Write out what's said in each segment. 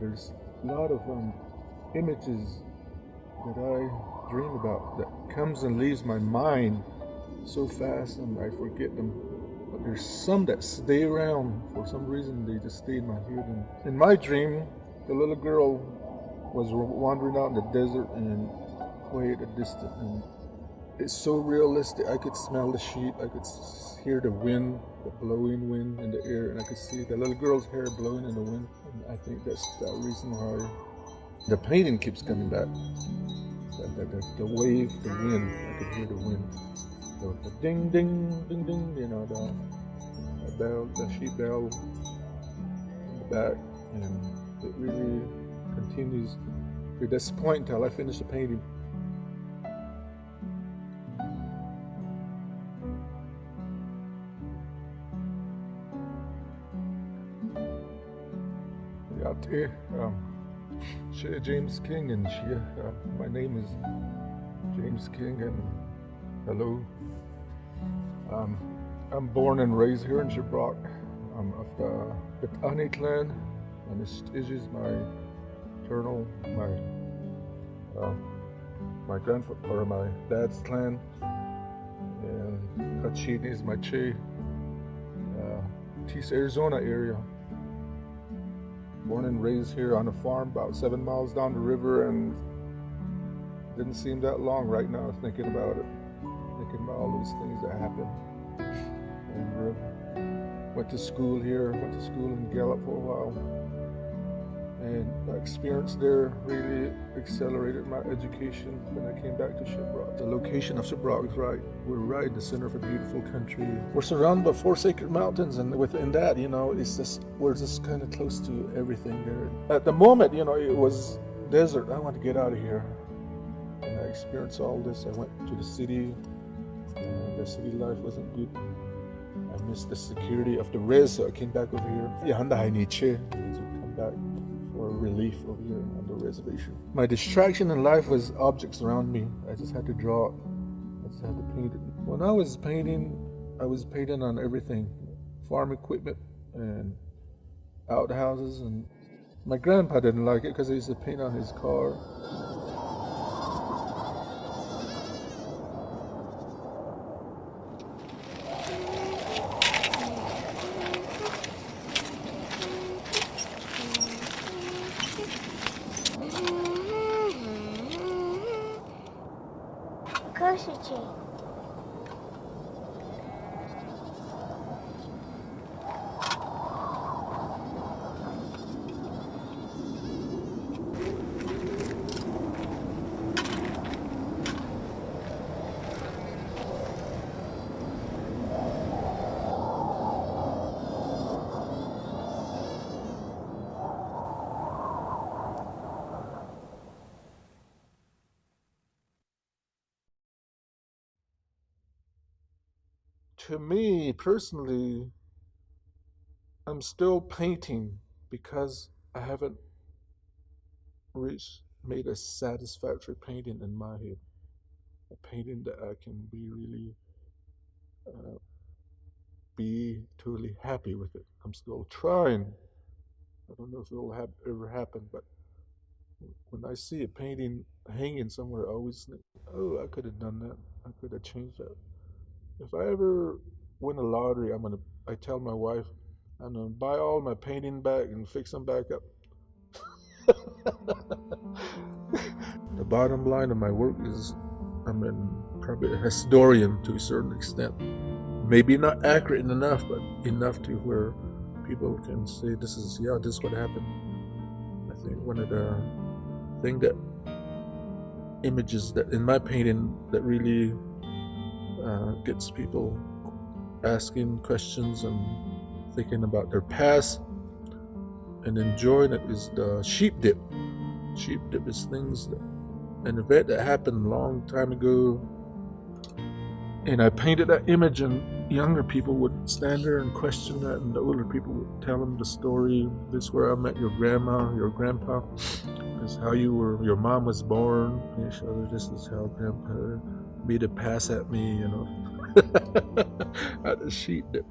There's a lot of images that I dream about that comes and leaves my mind so fast and I forget them. But there's some that stay around for some reason. They just stay in my head. And in my dream, the little girl was wandering out in the desert and way at a distance. And it's so realistic. I could smell the sheep. I could hear the wind, the blowing wind in the air, and I could see the little girl's hair blowing in the wind. And I think that's the reason why the painting keeps coming back. The wave, the wind. I could hear the wind. The ding, ding, ding, ding. You know, the bell, the sheep bell in the back, and it really continues to this point until I finish the painting. James King, and my name is James King, and hello. I'm born and raised here in Shabrock. I'm of the Betani clan, and this is my paternal, my grandfather or my dad's clan, and Kachini is my Che, East Arizona area. Born and raised here on a farm about 7 miles down the river, and didn't seem that long right now thinking about it, thinking about all those things that happened. And went to school here, went to school in Gallup for a while, and my experience there really accelerated my education when I came back to Shabrock. The location of Shabrock is right. We're right in the center of a beautiful country. We're surrounded by 4 sacred mountains, and within that, it's just, we're just kind of close to everything there. At the moment, it was desert. I wanted to get out of here. And I experienced all this. I went to the city, and the city life wasn't good. I missed the security of the res, so I came back over here. I need to come back for relief over here on the reservation. My distraction in life was objects around me. I just had to draw it. I just had to paint it. When I was painting on everything. Farm equipment and outhouses. And my grandpa didn't like it because I used to paint on his car. To me personally, I'm still painting because I haven't made a satisfactory painting in my head. A painting that I can be really be totally happy with it. I'm still trying. I don't know if it'll ever happen, but when I see a painting hanging somewhere, I always think, oh, I could have done that. I could have changed that. If I ever win a lottery, I tell my wife, I'm gonna buy all my painting back and fix them back up. The bottom line of my work is probably a historian to a certain extent. Maybe not accurate enough, but enough to where people can say this is what happened. I think one of the images that in my painting that really gets people asking questions and thinking about their past and enjoying it is the sheep dip. Sheep dip is an event that happened a long time ago, and I painted that image, and younger people would stand there and question that, and the older people would tell them the story. This is where I met your grandma, your grandpa. This is how your mom was born. This is how grandpa made a pass at me, at the sheep dip.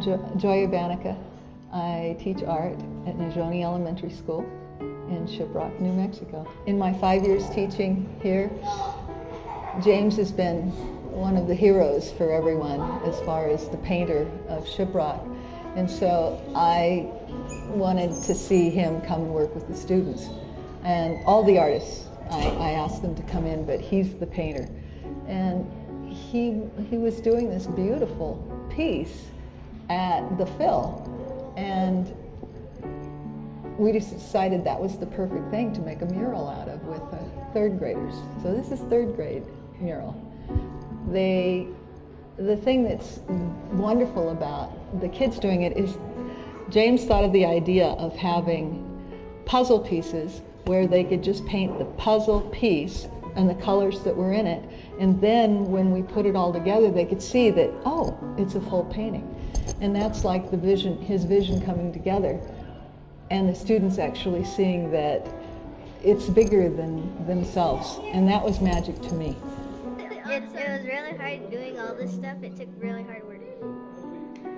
Joya Banica. I teach art at Navajo Elementary School in Shiprock, New Mexico. In my 5 years teaching here, James has been one of the heroes for everyone as far as the painter of Shiprock. And so I wanted to see him come and work with the students. And all the artists, I asked them to come in, but he's the painter. And he was doing this beautiful piece at the Phil. And we just decided that was the perfect thing to make a mural out of with third graders. So this is third grade mural. The thing that's wonderful about the kids doing it is James thought of the idea of having puzzle pieces where they could just paint the puzzle piece and the colors that were in it, and then when we put it all together they could see that, oh, it's a full painting. And that's like the vision, his vision coming together, and the students actually seeing that it's bigger than themselves, and that was magic to me. It was really hard doing all this stuff. It took really hard work.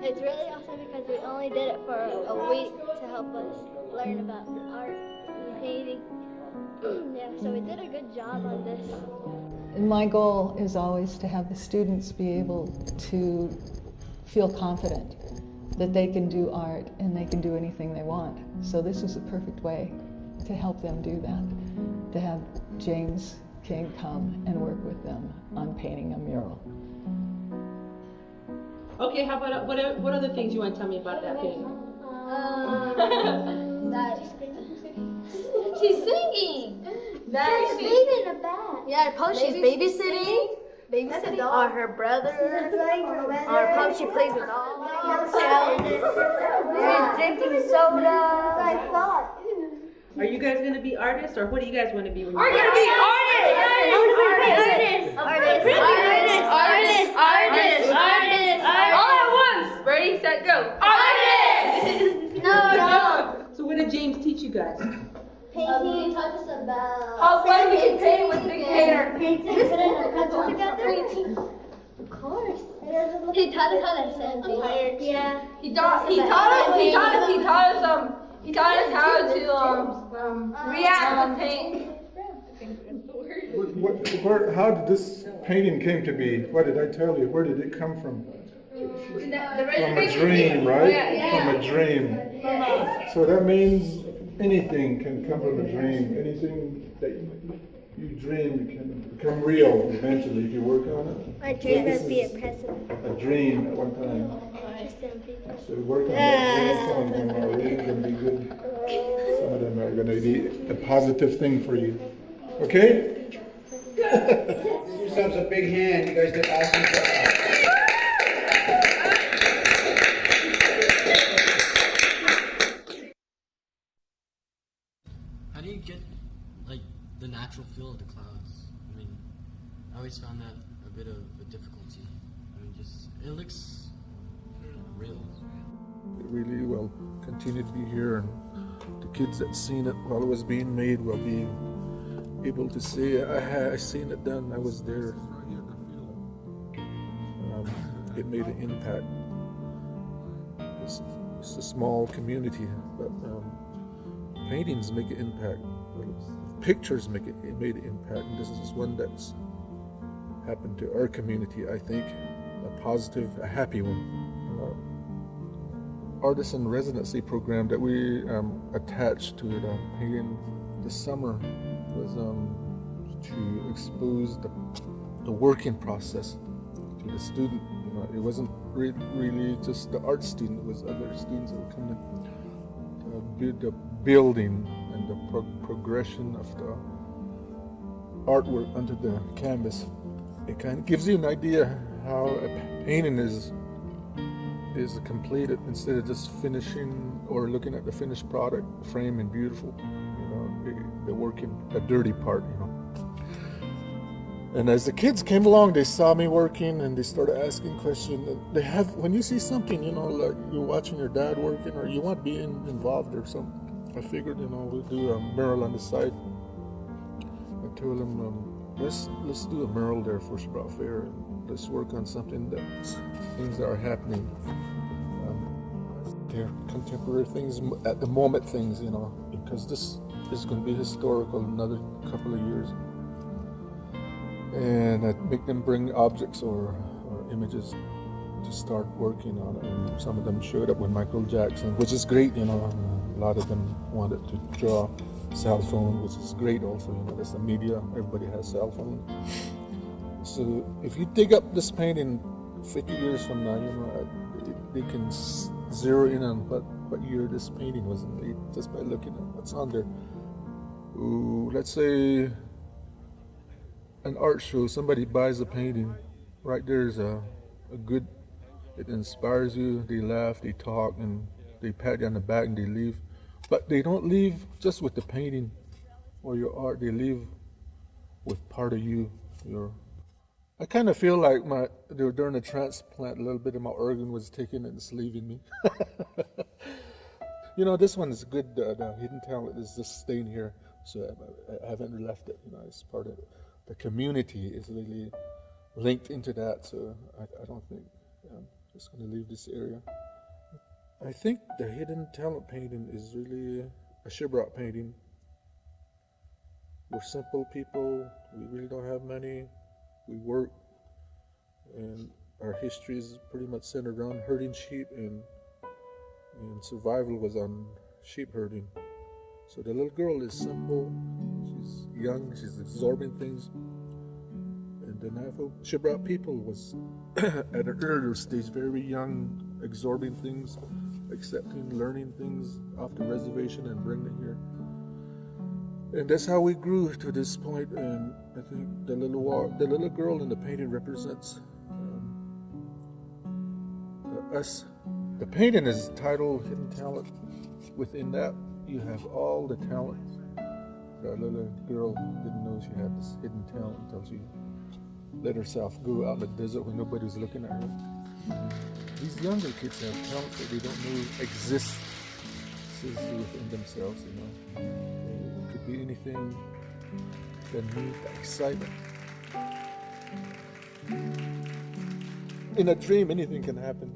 It's really awesome because we only did it for a week to help us learn about art and painting. Yeah, so we did a good job on this. And my goal is always to have the students be able to feel confident that they can do art and they can do anything they want. So this is a perfect way to help them do that, to have James King come and work with them on painting a mural. Okay, how about what other things you want to tell me about that painting? She's singing. She's baby in the back. Yeah, probably she's babysitting. Or her brother. Or probably she plays with dolls. Drinking soda. I thought. Are you guys going to be artists, or what do you guys want to be when We're you're gonna be artists. Artists. All at once. Ready, set, go. Artists. No. So what did James teach you guys? Painting. He taught us about How fun we can paint with big painter. Painting. Put it in a pencil together. Of course. He taught us how to sand paint. Yeah. He taught us how to react to paint. How did this painting came to be? What did I tell you? Where did it come from? From a dream, right? From a dream. So that means anything can come from a dream. Anything that you dream can become real eventually if you work on it. My dream is to be a president. A dream at one time. So work on that. Some of them are really going to be good. Some of them are going to be a positive thing for you. Okay? Give yourselves a big hand. You guys did awesome job. How do you get like the natural feel of the clouds? I mean, I always found that a bit of a difficulty. I mean, just it looks real. It really will continue to be here, and the kids that seen it while it was being made will be able to say, I seen it done, I was there. It made an impact. It's a small community, but paintings make an impact. Pictures made an impact, and this is one that's happened to our community, I think, a positive, a happy one. Artisan residency program that we attached to it painting this summer was to expose the working process to the student. It wasn't really just the art student, it was other students that were coming to the building and the progression of the artwork onto the canvas. It kind of gives you an idea how a painting is completed instead of just finishing or looking at the finished product, frame and beautiful, the working, the dirty part, And as the kids came along, they saw me working and they started asking questions. When you see something, like you're watching your dad working or you want to be involved or something, I figured, we'll do a mural on the side. I told them, let's do a mural there for Shiprock Fair. Let's work on things that are happening. contemporary things, at the moment things, you know, because this is going to be historical in another couple of years. And I make them bring objects or images to start working on it. And some of them showed up with Michael Jackson, which is great, you know. A lot of them wanted to draw cell phone, which is great also, you know, that's the media, everybody has cell phone. So if you dig up this painting 50 years from now, you know, they can zero in on what year this painting was made just by looking at what's on there. Ooh, let's say an art show, somebody buys a painting, right there's a good, it inspires you, they laugh, they talk, and they pat you on the back and they leave. But they don't leave just with the painting or your art, they leave with part of you. I kind of feel like during the transplant, a little bit of my organ was taken and it's leaving me. You know, this one is good, the hidden talent is just staying here, so I haven't left it, you know, it's part of it. The community is really linked into that, so I don't think I'm just going to leave this area. I think the hidden talent painting is really a Shiprock painting. We're simple people, we really don't have money, we work, and our history is pretty much centered around herding sheep, and survival was on sheep herding. So the little girl is simple, she's young, she's absorbing things. And the Navajo Shiprock people was at an earlier stage, very young, absorbing things, accepting, learning things off the reservation and bringing it here. And that's how we grew to this point. And I think the little girl in the painting represents us. The painting is titled Hidden Talent. Within that, you have all the talents. The little girl didn't know she had this hidden talent until she let herself go out in the desert when nobody was looking at her. These younger kids have talents that they don't know exist within themselves, you know. It could be anything that needs excitement. In a dream, anything can happen.